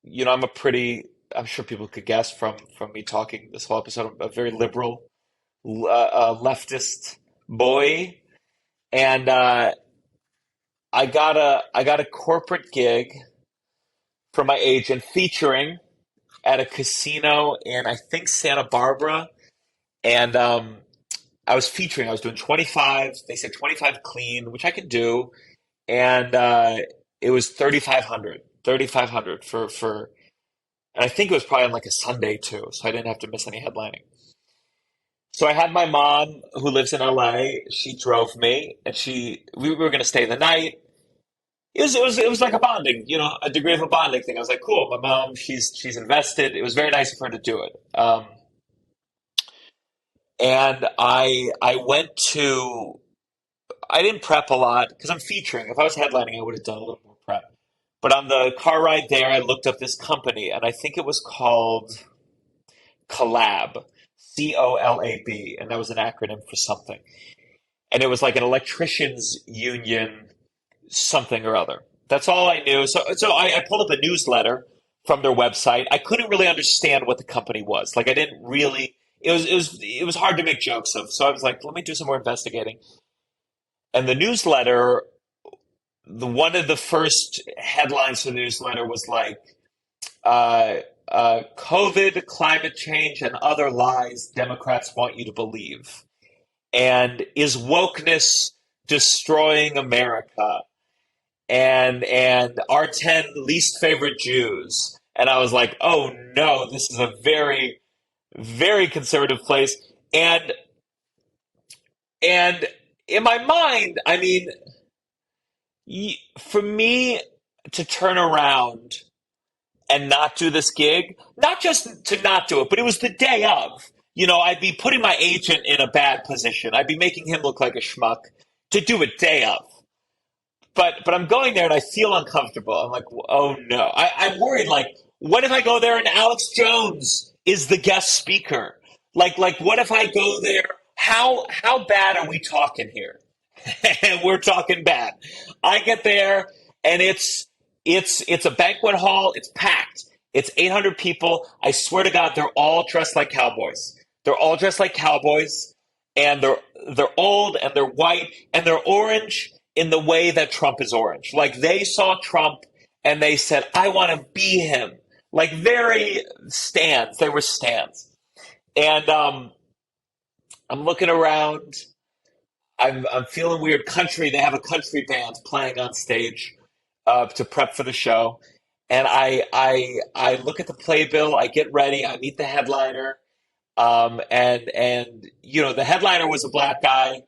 I'm I'm sure people could guess from me talking this whole episode, I'm a very liberal, leftist boy. And I got a corporate gig from my agent featuring at a casino in, I think, Santa Barbara. And I was doing 25. They said 25 clean, which I could do. And it was 3,500 and I think it was probably on like a Sunday too. So I didn't have to miss any headlining. So I had my mom who lives in LA. She drove me and we were going to stay the night. It was like a bonding, a degree of a bonding thing. I was like, cool. My mom, she's invested. It was very nice of her to do it. And I went to I didn't prep a lot because I'm featuring. If I was headlining, I would have done a little more prep. But on the car ride there, I looked up this company, and I think it was called Collab, COLAB, and that was an acronym for something. And it was like an electricians union, something or other. That's all I knew. So I pulled up a newsletter from their website. I couldn't really understand what the company was. Like I didn't really. It was hard to make jokes of. So I was like, let me do some more investigating. And the newsletter, one of the first headlines for the newsletter was like, uh, COVID, climate change, and other lies Democrats want you to believe. And is wokeness destroying America? And our 10 least favorite Jews. And I was like, oh no, this is a very, very conservative place. And in my mind, I mean, for me to turn around and not do this gig, not just to not do it, but it was the day of. I'd be putting my agent in a bad position. I'd be making him look like a schmuck to do it day of. But I'm going there and I feel uncomfortable. I'm like, oh no. I'm worried, like, what if I go there and Alex Jones is the guest speaker? Like what if I go there? How bad are we talking here? And we're talking bad. I get there and it's a banquet hall. It's packed. It's 800 people. I swear to God, they're all dressed like cowboys. They're all dressed like cowboys, and they're old and they're white and they're orange in the way that Trump is orange. Like they saw Trump and they said, "I want to be him." Like very stands. They were stands, and I'm looking around. I'm feeling weird. Country. They have a country band playing on stage to prep for the show, and I look at the playbill. I get ready. I meet the headliner, and the headliner was a black guy,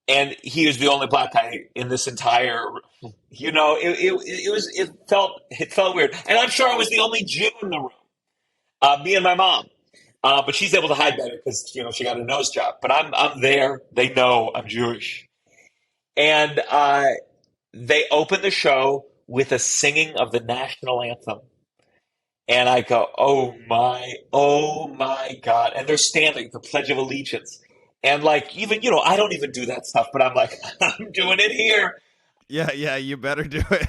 and he was the only black guy in this entire. It felt weird, and I'm sure I was the only Jew in the room. Me and my mom. But she's able to hide better because she got a nose job. But I'm there. They know I'm Jewish, and they open the show with a singing of the national anthem, and I go, oh my God! And they're standing the Pledge of Allegiance, and like even I don't even do that stuff, but I'm like I'm doing it here, Yeah, you better do it.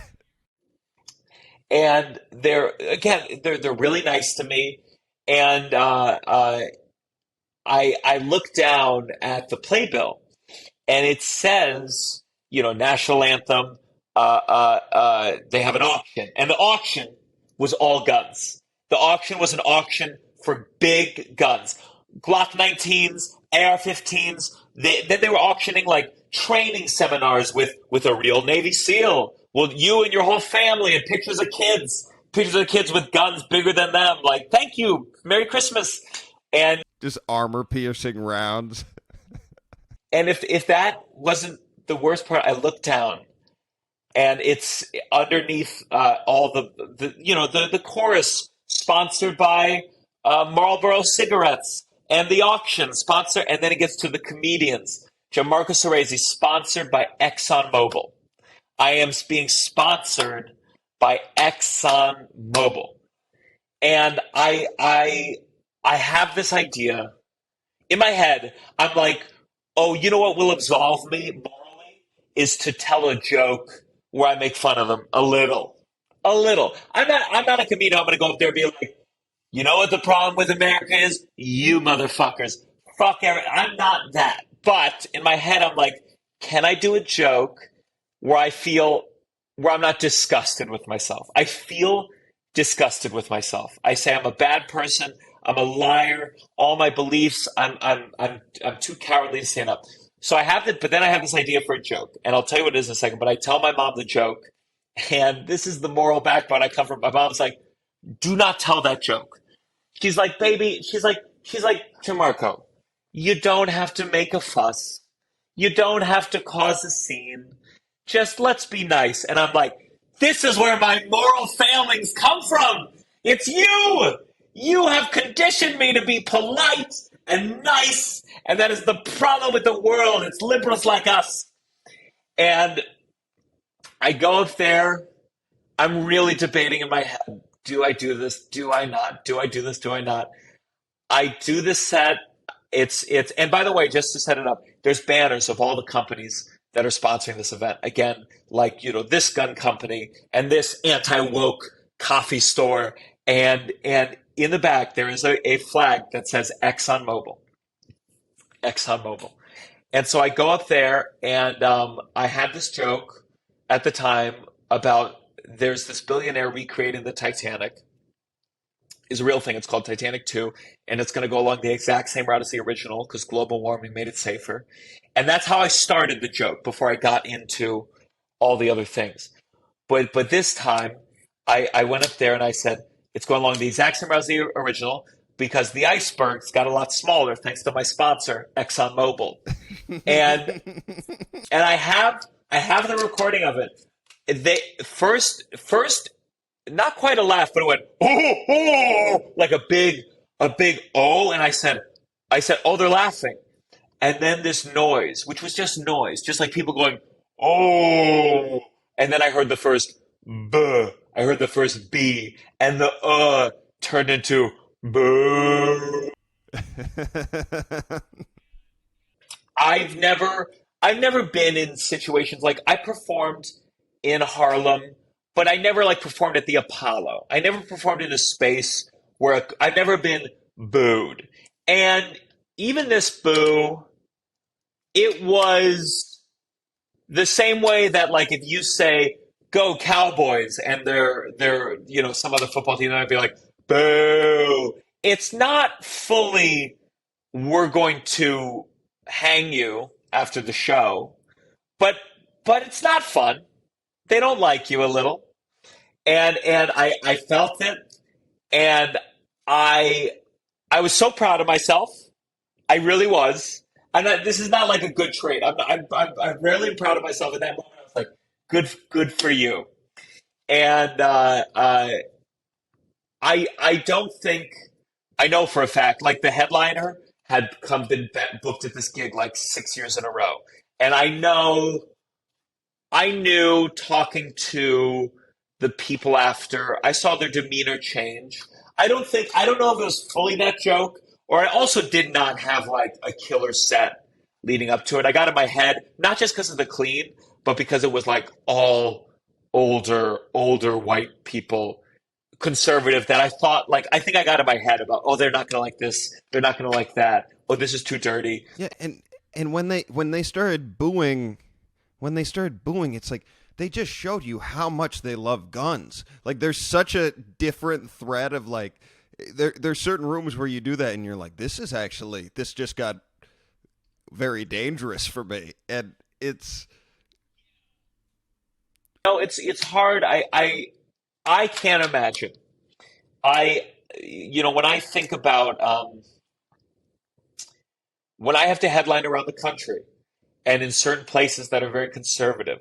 and they're really nice to me, and I look down at the playbill and it says, national anthem. They have an auction, and the auction was all guns. The auction was an auction for big guns, Glock 19s, AR-15s. Then they were auctioning like training seminars with a real Navy SEAL. Well, you and your whole family, and pictures of the kids with guns bigger than them. Like, thank you, Merry Christmas, and Just armor piercing rounds. And if that wasn't the worst part, I looked down and it's underneath all the chorus sponsored by Marlboro cigarettes and the auction sponsor, and then it gets to the comedians. Gianmarco Soresi sponsored by ExxonMobil. I am being sponsored by ExxonMobil, and I have this idea in my head. I'm like, oh, you know what will absolve me morally is to tell a joke where I make fun of them a little. A little. I'm not a comedian. I'm going to go up there and be like, you know what the problem with America is? You motherfuckers. Fuck everything. I'm not that. But in my head, I'm like, can I do a joke where I feel, where I'm not disgusted with myself? I feel disgusted with myself. I say I'm a bad person. I'm a liar. All my beliefs. I'm too cowardly to stand up. So I have it, but then I have this idea for a joke, and I'll tell you what it is in a second. But I tell my mom the joke, and this is the moral backbone I come from. My mom's like, do not tell that joke. She's like, baby, she's like, Gianmarco, you don't have to make a fuss. You don't have to cause a scene. Just let's be nice. And I'm like, this is where my moral failings come from. It's you. You have conditioned me to be polite and nice. And that is the problem with the world. It's liberals like us. And I go up there. I'm really debating in my head. Do I do this? Do I not? Do I do this? Do I not? I do the set. And by the way, just to set it up, there's banners of all the companies that are sponsoring this event. Again, like, this gun company and this anti-woke coffee store. And in the back, there is a flag that says ExxonMobil. ExxonMobil. And so I go up there and I had this joke at the time about there's this billionaire recreating the Titanic. Is a real thing. It's called Titanic 2, and it's going to go along the exact same route as the original because global warming made it safer. And that's how I started the joke before I got into all the other things. But this time, I went up there and I said, it's going along the exact same route as the original because the icebergs got a lot smaller thanks to my sponsor, ExxonMobil. And and I have the recording of it. They first not quite a laugh, but it went like a big oh, and I said, oh, they're laughing, and then this noise, which was just noise, just like people going oh, and then I heard the first b, I heard the first b, and the turned into boo. I've never been in situations like I performed in Harlem, but I never like performed at the Apollo. I never performed in a space where I've never been booed. And even this boo, it was the same way that like if you say go Cowboys and they're some other football team, I'd be like boo. It's not fully we're going to hang you after the show, but it's not fun. They don't like you a little. And I felt it, and I was so proud of myself. I really was. This is not like a good trait. I'm really proud of myself. At that moment, I was like, good for you. And I don't think, I know for a fact, like the headliner had been booked at this gig like 6 years in a row, and I knew talking to the people after, I saw their demeanor change. I don't know if it was fully that joke, or I also did not have like a killer set leading up to it. I got in my head, not just because of the clean, but because it was like all older white people, conservative, that I think I got in my head about, oh, they're not going to like this. They're not going to like that. Oh, this is too dirty. Yeah. And when they started booing, it's like, they just showed you how much they love guns. Like, there's such a different thread of like, there's certain rooms where you do that and you're like, this just got very dangerous for me. And it's hard. I can't imagine. When I think about when I have to headline around the country and in certain places that are very conservative,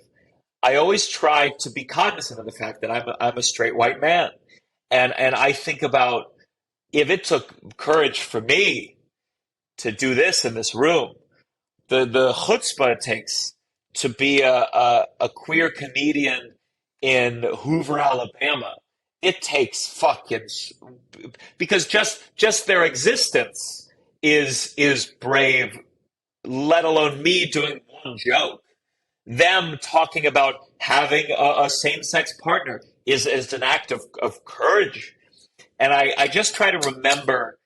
I always try to be cognizant of the fact that I'm a straight white man, and I think about if it took courage for me to do this in this room, the chutzpah it takes to be a queer comedian in Hoover, Alabama. It takes fucking, because just their existence is brave, let alone me doing one joke. Them talking about having a same-sex partner is an act of courage. And I just try to remember,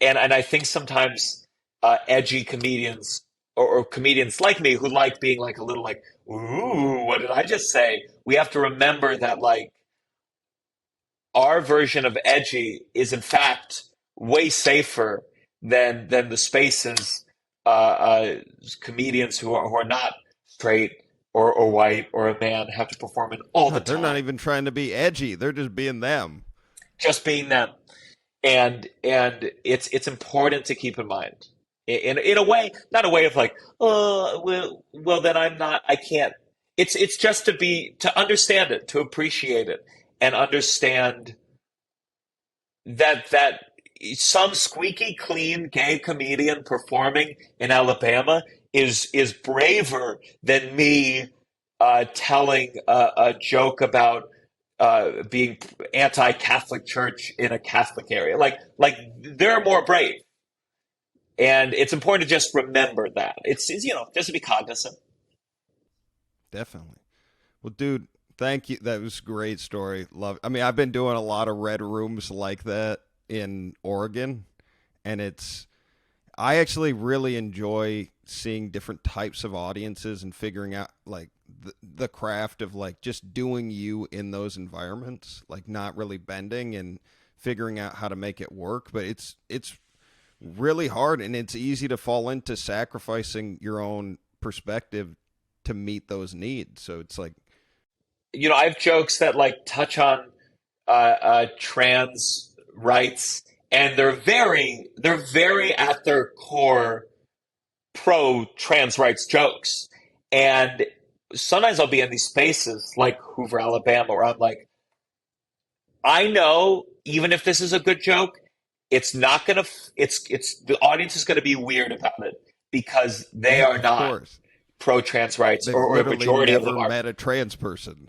and I think sometimes edgy comedians or comedians like me who like being like a little like, ooh, what did I just say? We have to remember that like our version of edgy is in fact way safer than the spaces comedians who are not straight or white or a man have to perform in all the They're not time, even trying to be edgy. They're just being them. just being them. And it's important to keep in mind in a way, not a way of like, oh well then I'm not, I can't. It's just to understand it, to appreciate it, and understand that some squeaky clean gay comedian performing in Alabama is braver than me telling a joke about being anti-Catholic Church in a Catholic area. Like they're more brave, and it's important to just remember that. It's just to be cognizant. Definitely. Well, dude, thank you. That was a great story. Love. I mean, I've been doing a lot of red rooms like that in Oregon, and I actually really enjoy seeing different types of audiences and figuring out like the craft of like just doing you in those environments, like not really bending and figuring out how to make it work. But it's really hard, and it's easy to fall into sacrificing your own perspective to meet those needs. So it's like, I have jokes that like touch on trans rights, and they're very at their core pro trans rights jokes. And sometimes I'll be in these spaces like Hoover, Alabama, where I'm like, I know even if this is a good joke, it's not gonna. It's the audience is gonna be weird about it because they yeah, are of not course. pro trans rights, They've or a literally majority of never them are. met a trans person.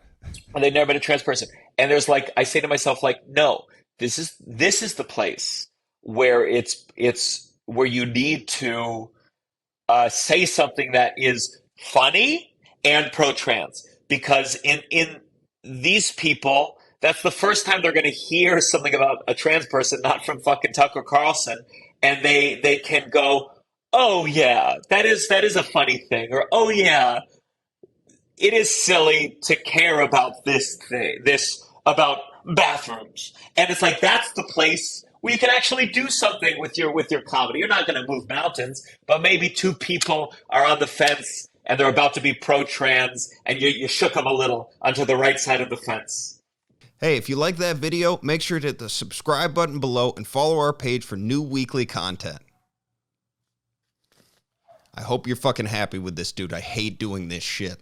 And they've never been a trans person. And there's like, I say to myself, like, no, this is the place where it's where you need to say something that is funny and pro-trans, because in these people, that's the first time they're going to hear something about a trans person, not from fucking Tucker Carlson, and they can go, oh yeah, that is a funny thing, or oh yeah, it is silly to care about this thing, this about bathrooms. And it's like that's the place where you can actually do something with your comedy. You're not going to move mountains, but maybe two people are on the fence and they're about to be pro-trans, and you shook them a little onto the right side of the fence. Hey, if you like that video, make sure to hit the subscribe button below and follow our page for new weekly content. I hope you're fucking happy with this, dude. I hate doing this shit.